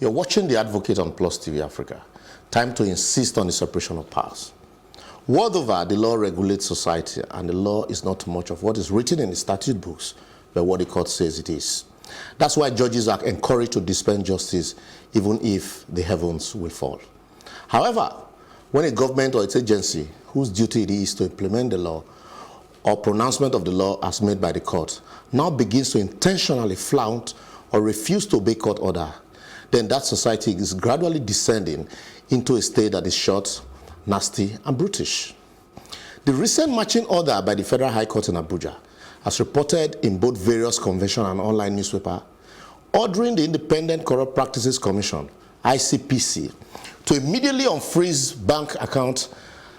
You're watching The Advocate on Plus TV Africa. Time to insist on the separation of powers. World over, the law regulates society, and the law is not much of what is written in the statute books, but what the court says it is. That's why judges are encouraged to dispense justice, even if the heavens will fall. However, when a government or its agency, whose duty it is to implement the law, or pronouncement of the law as made by the court, now begins to intentionally flout or refuse to obey court order, then that society is gradually descending into a state that is short, nasty, and brutish. The recent marching order by the Federal High Court in Abuja, as reported in both various convention and online newspaper, ordering the Independent Corrupt Practices Commission, ICPC, to immediately unfreeze bank accounts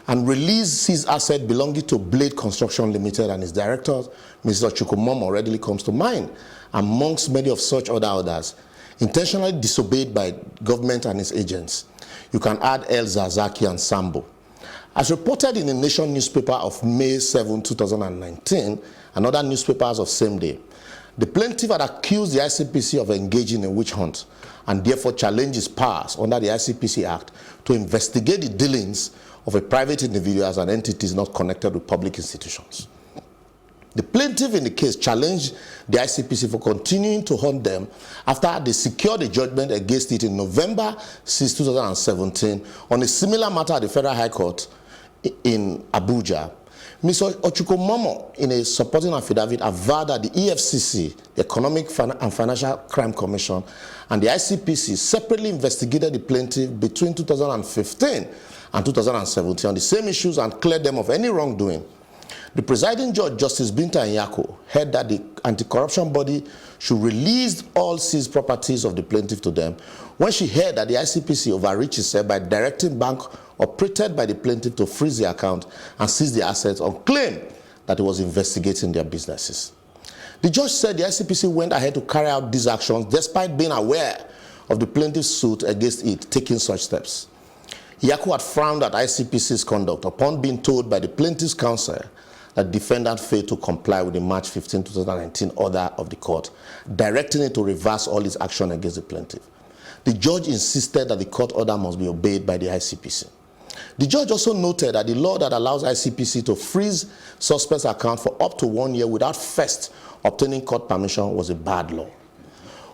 and release his asset belonging to Blade Construction Limited and its director, Mr. Chukwumomo, readily comes to mind, amongst many of such other orders, intentionally disobeyed by government and its agents. You can add El Zazaki and Sambo. As reported in the Nation newspaper of May 7, 2019, and other newspapers of same day, the plaintiff had accused the ICPC of engaging in a witch hunt and therefore challenged his powers under the ICPC Act to investigate the dealings of a private individuals and entities not connected with public institutions. The plaintiff in the case challenged the ICPC for continuing to hunt them after they secured a judgment against it in November 6, 2017 on a similar matter at the Federal High Court in Abuja. Mr. Chukwumomo, in a supporting affidavit, averred that the EFCC, the Economic and Financial Crime Commission, and the ICPC separately investigated the plaintiff between 2015 and 2017 on the same issues and cleared them of any wrongdoing. The presiding judge, Justice Binta Nyako, heard that the anti-corruption body should release all seized properties of the plaintiff to them when she heard that the ICPC overreached itself by directing bank operated by the plaintiff to freeze the account and seize the assets on claim that it was investigating their businesses. The judge said the ICPC went ahead to carry out these actions despite being aware of the plaintiff's suit against it taking such steps. Nyako had frowned at ICPC's conduct upon being told by the plaintiff's counsel that the defendant failed to comply with the March 15, 2019 order of the court, directing it to reverse all its action against the plaintiff. The judge insisted that the court order must be obeyed by the ICPC. The judge also noted that the law that allows ICPC to freeze suspects' accounts for up to 1 year without first obtaining court permission was a bad law.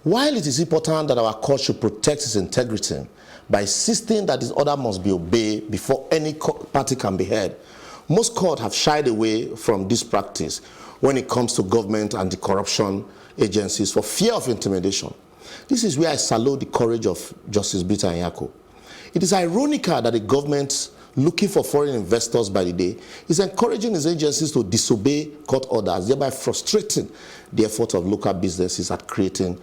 While it is important that our court should protect its integrity by insisting that this order must be obeyed before any party can be heard, most courts have shied away from this practice when it comes to government and the corruption agencies for fear of intimidation. This is where I salute the courage of Justice Binta Nyako. It is ironical that the government, looking for foreign investors by the day, is encouraging its agencies to disobey court orders, thereby frustrating the effort of local businesses at creating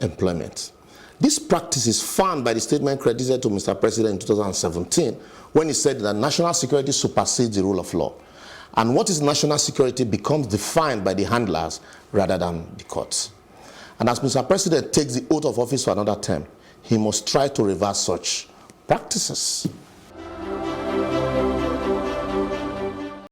employment. This practice is found by the statement credited to Mr. President in 2017 when he said that national security supersedes the rule of law. And what is national security becomes defined by the handlers rather than the courts. And as Mr. President takes the oath of office for another term, he must try to reverse such practices.